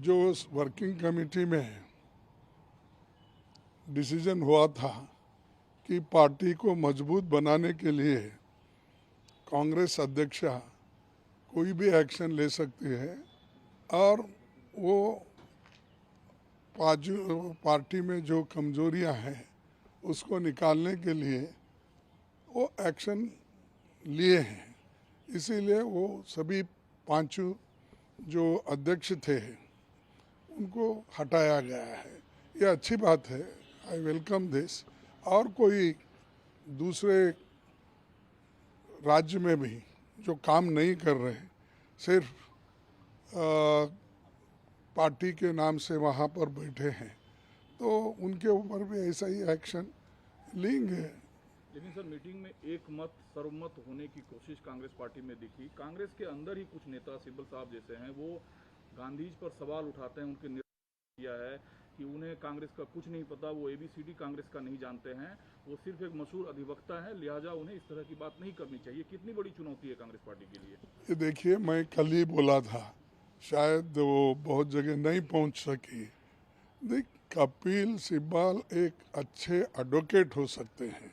जो working committee में decision हुआ था कि पार्टी को मजबूत बनाने के लिए कांग्रेस अध्यक्षा कोई भी एक्शन ले सकती है और वो पार्टी में जो कमजोरियां हैं उसको निकालने के लिए वो एक्शन लिए हैं। इसीलिए वो सभी पांचों जो अध्यक्ष थे उनको हटाया गया है। ये अच्छी बात है, आई वेलकम दिस। और कोई दूसरे राज्य में भी जो काम नहीं कर रहे, सिर्फ पार्टी के नाम से वहाँ पर बैठे हैं, तो उनके ऊपर भी ऐसा ही एक्शन लेंगे। लेकिन सर, मीटिंग में एक मत सर्वमत होने की कोशिश कांग्रेस पार्टी में दिखी। कांग्रेस के अंदर ही कुछ नेता सिब्बल साहब जैसे हैं, वो गांधी जी पर सवाल उठाते हैं, उनके निर्णय किया है कि उन्हें कांग्रेस का कुछ नहीं पता, वो ABCD कांग्रेस का नहीं जानते हैं, वो सिर्फ एक मशहूर अधिवक्ता है, लिहाजा उन्हें इस तरह की बात नहीं करनी चाहिए। कितनी बड़ी चुनौती है कांग्रेस पार्टी के लिए? ये देखिए, मैं कल ही बोला था, शायद वो बहुत जगह नहीं पहुंच सकी। देख, कपिल सिब्बल एक अच्छे एडवोकेट हो सकते हैं,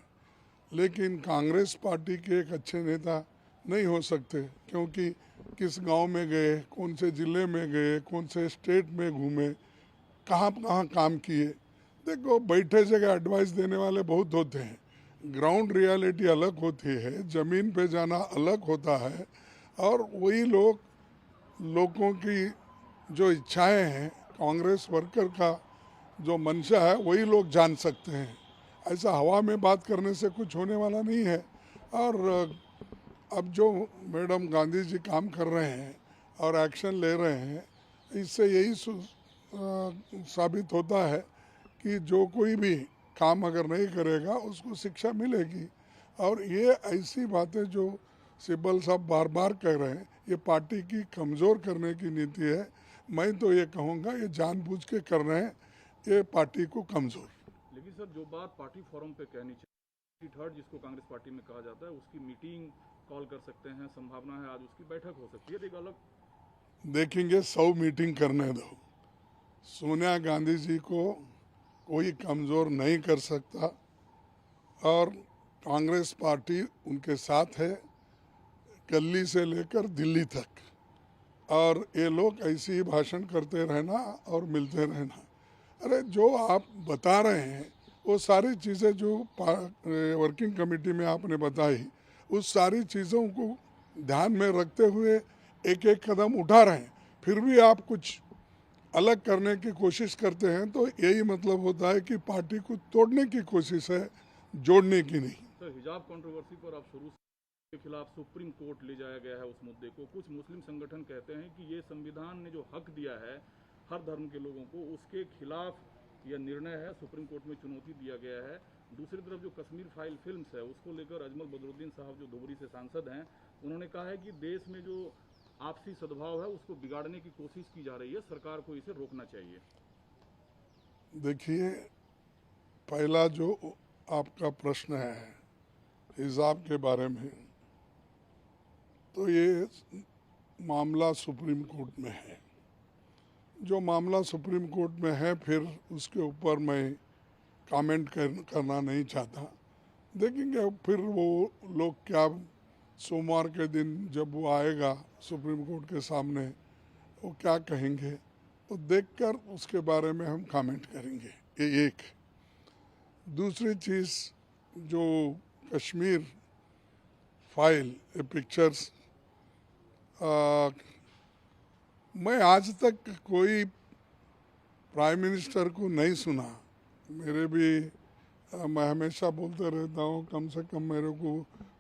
लेकिन कांग्रेस पार्टी के एक अच्छे नेता नहीं हो सकते, क्योंकि किस गांव में गए, कौन से जिले में गए, कौन से स्टेट में घूमे, कहाँ कहाँ काम किए। देखो, बैठे जगह एडवाइस देने वाले बहुत होते हैं, ग्राउंड रियलिटी अलग होती है, ज़मीन पे जाना अलग होता है, और वही लोगों की जो इच्छाएं हैं, कांग्रेस वर्कर का जो मंशा है, वही लोग जान सकते हैं। ऐसा हवा में बात करने से कुछ होने वाला नहीं है। और अब जो मैडम गांधी जी काम कर रहे हैं और एक्शन ले रहे हैं, इससे यही साबित होता है कि जो कोई भी काम अगर नहीं करेगा उसको शिक्षा मिलेगी। और ये ऐसी बातें जो सिब्बल साहब बार बार कह रहे हैं, ये पार्टी की कमज़ोर करने की नीति है। मैं तो ये कहूँगा, ये जानबूझ के कर रहे हैं ये पार्टी को कमज़ोर। लेकिन सर, जो बात पार्टी फोरम पे कहनी चाहिए, थर्ड जिसको कांग्रेस पार्टी में कहा जाता है, उसकी मीटिंग कॉल कर सकते हैं, संभावना है आज उसकी बैठक हो सकती है। एक अलग देखेंगे, 100 मीटिंग करने दो। सोनिया गांधी जी को कोई कमज़ोर नहीं कर सकता, और कांग्रेस पार्टी उनके साथ है, दिल्ली से लेकर दिल्ली तक। और ये लोग ऐसे ही भाषण करते रहना और मिलते रहना। अरे, जो आप बता रहे हैं वो सारी चीज़ें जो वर्किंग कमेटी में आपने बताई, उस सारी चीज़ों को ध्यान में रखते हुए एक एक कदम उठा रहे हैं, फिर भी आप कुछ अलग करने की कोशिश करते हैं, तो यही मतलब होता है कि पार्टी को तोड़ने की कोशिश है, जोड़ने की नहीं। सर, हिजाब कंट्रोवर्सी पर आप शुरू के खिलाफ सुप्रीम कोर्ट ले जाया गया है उस मुद्दे को। कुछ मुस्लिम संगठन कहते हैं कि ये संविधान ने जो हक दिया है हर धर्म के लोगों को, उसके खिलाफ यह निर्णय है, सुप्रीम कोर्ट में चुनौती दिया गया है। दूसरी तरफ जो कश्मीर फाइल फिल्म्स है, उसको लेकर अजमल बदरुद्दीन साहब जो धुबरी से सांसद हैं, उन्होंने कहा है कि देश में जो आपसी सद्भाव है उसको बिगाड़ने की कोशिश की जा रही है, सरकार को इसे रोकना चाहिए। देखिए, पहला जो आपका प्रश्न है हिजाब के बारे में, तो ये मामला सुप्रीम कोर्ट में है। जो मामला सुप्रीम कोर्ट में है, फिर उसके ऊपर मैं कमेंट करना नहीं चाहता। देखेंगे फिर वो लोग क्या, सोमवार के दिन जब वो आएगा सुप्रीम कोर्ट के सामने, वो क्या कहेंगे, वो देखकर उसके बारे में हम कमेंट करेंगे। ये एक। दूसरी चीज़, जो कश्मीर फाइल, ये पिक्चर्स, मैं आज तक कोई प्राइम मिनिस्टर को नहीं सुना। मेरे भी मैं हमेशा बोलते रहता हूँ, कम से कम मेरे को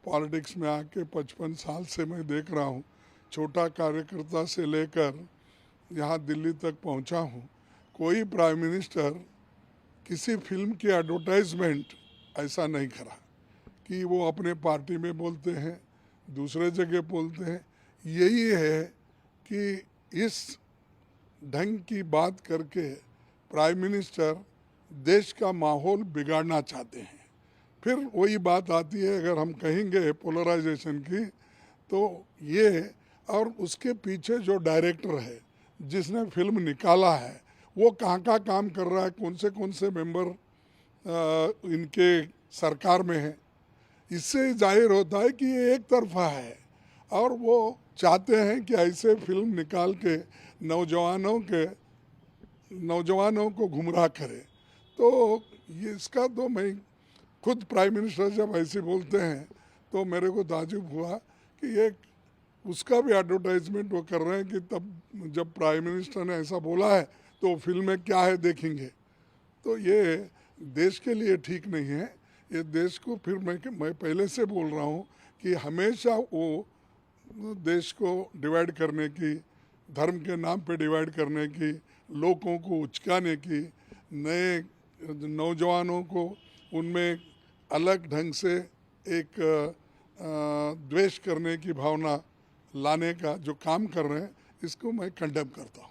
पॉलिटिक्स में आके 55 साल से मैं देख रहा हूँ, छोटा कार्यकर्ता से लेकर यहाँ दिल्ली तक पहुँचा हूँ। कोई प्राइम मिनिस्टर किसी फिल्म की एडवर्टाइजमेंट ऐसा नहीं करा कि वो अपने पार्टी में बोलते हैं, दूसरे जगह बोलते हैं। यही है कि इस ढंग की बात करके प्राइम मिनिस्टर देश का माहौल बिगाड़ना चाहते हैं। फिर वही बात आती है, अगर हम कहेंगे पोलराइजेशन की, तो ये और उसके पीछे जो डायरेक्टर है, जिसने फिल्म निकाला है वो कहाँ काम कर रहा है, कौन से मेंबर इनके सरकार में है। इससे जाहिर होता है कि ये एक तरफा है और वो चाहते हैं कि ऐसे फिल्म निकाल के नौजवानों को गुमराह करे। तो ये इसका तो मैं खुद प्राइम मिनिस्टर जब ऐसे बोलते हैं तो मेरे को ताजुब हुआ कि ये उसका भी एडवर्टाइजमेंट वो कर रहे हैं कि तब जब प्राइम मिनिस्टर ने ऐसा बोला है तो फिल्म में क्या है देखेंगे। तो ये देश के लिए ठीक नहीं है। ये देश को फिर मैं पहले से बोल रहा हूँ कि हमेशा वो देश को डिवाइड करने की, धर्म के नाम पे डिवाइड करने की, लोगों को उचकाने की, नए नौजवानों को उनमें अलग ढंग से एक द्वेष करने की भावना लाने का जो काम कर रहे हैं, इसको मैं कंडेम करता हूँ।